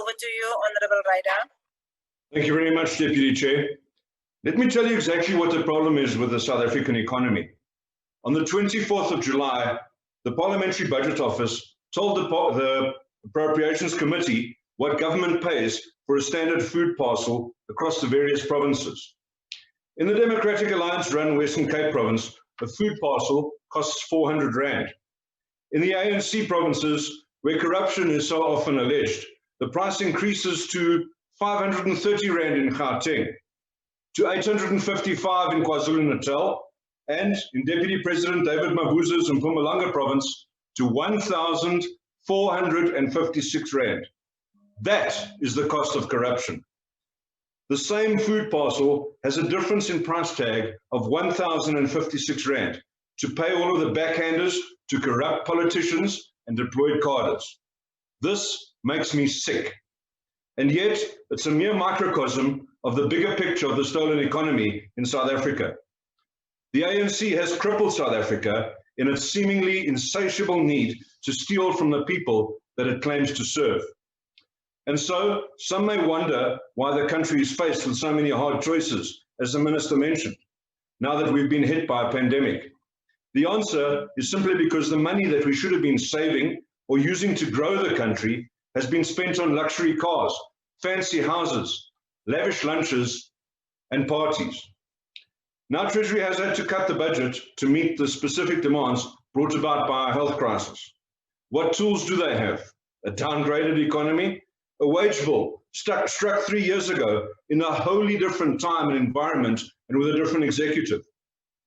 Over to you, Honorable Ryder. Thank you very much, Deputy Chair. Let me tell you exactly what the problem is with the South African economy. On the 24th of July, the Parliamentary Budget Office told the Appropriations Committee what government pays for a standard food parcel across the various provinces. In the Democratic Alliance-run Western Cape province, a food parcel costs 400 Rand. In the ANC provinces, where corruption is so often alleged, the price increases to 530 Rand in Gauteng, to 855 in KwaZulu-Natal, and in Deputy President David Mabuza's Mpumalanga province, to 1,456 Rand. That is the cost of corruption. The same food parcel has a difference in price tag of 1,056 Rand to pay all of the backhanders to corrupt politicians and deployed cadres. This makes me sick. And yet, it's a mere microcosm of the bigger picture of the stolen economy in South Africa. The ANC has crippled South Africa in its seemingly insatiable need to steal from the people that it claims to serve. And so, some may wonder why the country is faced with so many hard choices, as the Minister mentioned, now that we've been hit by a pandemic. The answer is simply because the money that we should have been saving or using to grow the country has been spent on luxury cars, fancy houses, lavish lunches, and parties. Now Treasury has had to cut the budget to meet the specific demands brought about by our health crisis. What tools do they have? A downgraded economy? A wage bill struck 3 years ago in a wholly different time and environment and with a different executive.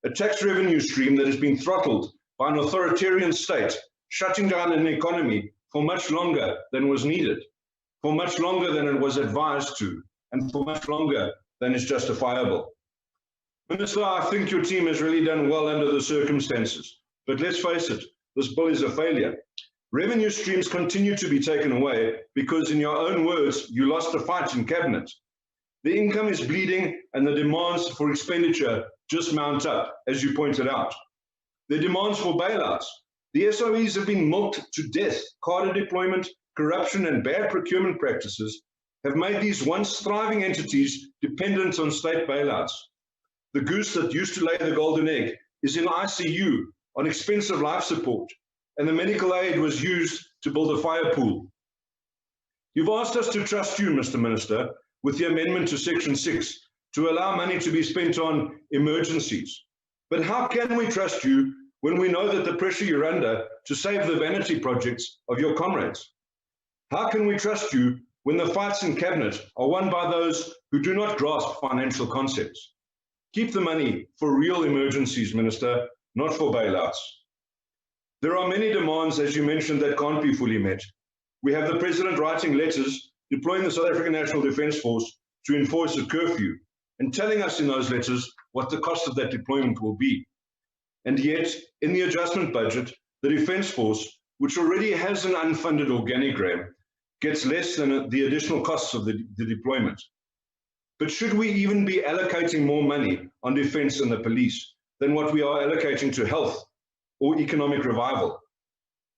A tax revenue stream that has been throttled by an authoritarian state, shutting down an economy for much longer than was needed, for much longer than it was advised to, and for much longer than is justifiable. Minister, I think your team has really done well under the circumstances, but let's face it, this bill is a failure. Revenue streams continue to be taken away because, in your own words, you lost a fight in cabinet. The income is bleeding and the demands for expenditure just mount up, as you pointed out. The demands for bailouts. The SOEs have been milked to death. Cadre deployment, corruption and bad procurement practices have made these once thriving entities dependent on state bailouts. The goose that used to lay the golden egg is in ICU on expensive life support, and the medical aid was used to build a fire pool. You've asked us to trust you, Mr. Minister, with the amendment to Section 6 to allow money to be spent on emergencies. But how can we trust you when we know that the pressure you're under to save the vanity projects of your comrades? How can we trust you when the fights in cabinet are won by those who do not grasp financial concepts? Keep the money for real emergencies, Minister, not for bailouts. There are many demands, as you mentioned, that can't be fully met. We have the President writing letters deploying the South African National Defence Force to enforce a curfew and telling us in those letters what the cost of that deployment will be. And yet, in the adjustment budget, the Defence Force, which already has an unfunded organogram, gets less than the additional costs of the deployment. But should we even be allocating more money on defence and the police than what we are allocating to health or economic revival?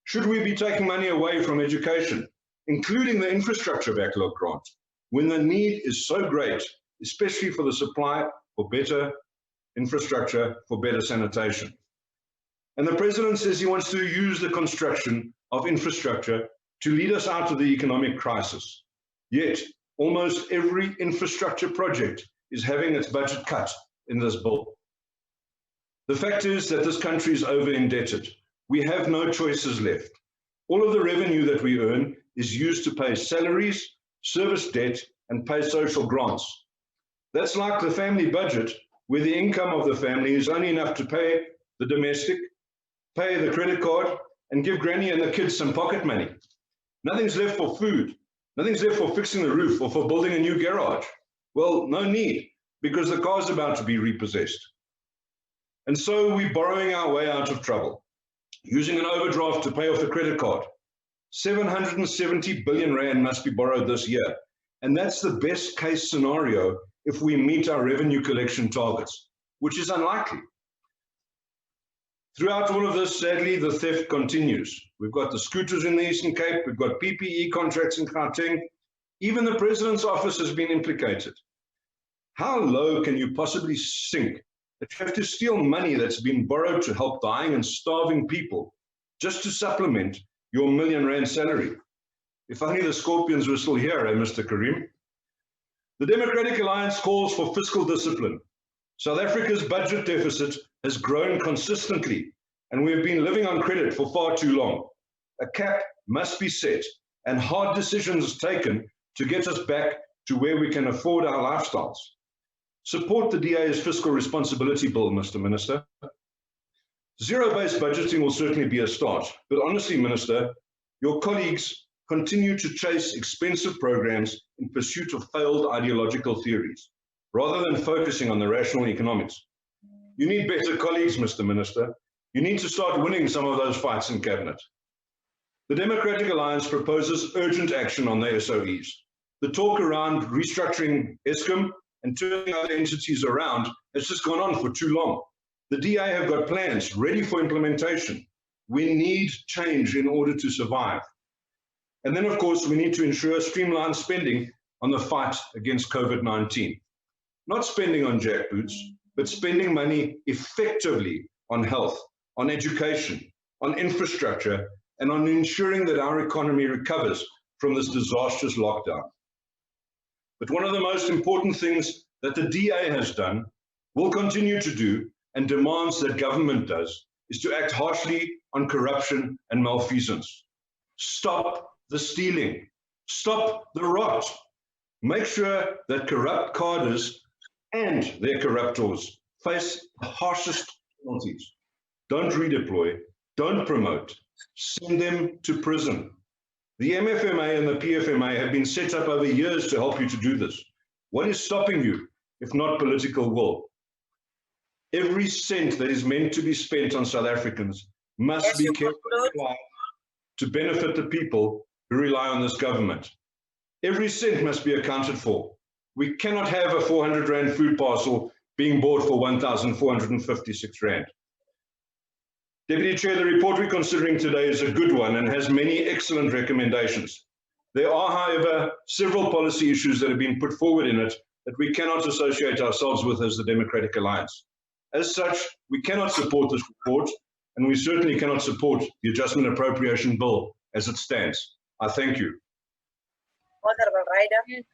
Should we be taking money away from education, including the infrastructure backlog grant, when the need is so great, especially for the supply for better infrastructure, for better sanitation? And the President says he wants to use the construction of infrastructure to lead us out of the economic crisis. Yet, almost every infrastructure project is having its budget cut in this bill. The fact is that this country is over-indebted. We have no choices left. All of the revenue that we earn is used to pay salaries, service debt, and pay social grants. That's like the family budget, where the income of the family is only enough to pay the domestic, pay the credit card, and give granny and the kids some pocket money. Nothing's left for food. Nothing's left for fixing the roof or for building a new garage. Well, no need, because the car's about to be repossessed. And so we're borrowing our way out of trouble, using an overdraft to pay off the credit card. 770 billion Rand must be borrowed this year. And that's the best case scenario if we meet our revenue collection targets, which is unlikely. Throughout all of this, sadly, the theft continues. We've got the scooters in the Eastern Cape, we've got PPE contracts in Gauteng. Even the president's office has been implicated. How low can you possibly sink that you have to steal money that's been borrowed to help dying and starving people just to supplement your R1 million salary? If only the Scorpions were still here, Mr. Karim. The Democratic Alliance calls for fiscal discipline. South Africa's budget deficit has grown consistently, and we have been living on credit for far too long. A cap must be set and hard decisions taken to get us back to where we can afford our lifestyles. Support the DA's fiscal responsibility bill, Mr. Minister. Zero-based budgeting will certainly be a start, but honestly, Minister, your colleagues continue to chase expensive programs in pursuit of failed ideological theories, rather than focusing on the rational economics. You need better colleagues, Mr. Minister. You need to start winning some of those fights in Cabinet. The Democratic Alliance proposes urgent action on the SOEs. The talk around restructuring Eskom and turning other entities around has just gone on for too long. The DA have got plans ready for implementation. We need change in order to survive. And then, of course, we need to ensure streamlined spending on the fight against COVID-19. Not spending on jackboots, but spending money effectively on health, on education, on infrastructure, and on ensuring that our economy recovers from this disastrous lockdown. But one of the most important things that the DA has done, will continue to do, and demands that government does, is to act harshly on corruption and malfeasance. Stop the stealing. Stop the rot. Make sure that corrupt cadres and their corruptors face the harshest penalties. Don't redeploy, don't promote, send them to prison. The MFMA and the PFMA have been set up over years to help you to do this. What is stopping you, if not political will? Every cent that is meant to be spent on South Africans must be carefully applied to benefit the people who rely on this government. Every cent must be accounted for. We cannot have a 400 Rand food parcel being bought for 1,456 Rand. Deputy Chair, the report we're considering today is a good one and has many excellent recommendations. There are, however, several policy issues that have been put forward in it that we cannot associate ourselves with as the Democratic Alliance. As such, we cannot support this report, and we certainly cannot support the Adjustment Appropriation Bill as it stands. I thank you. Honorable Ryder.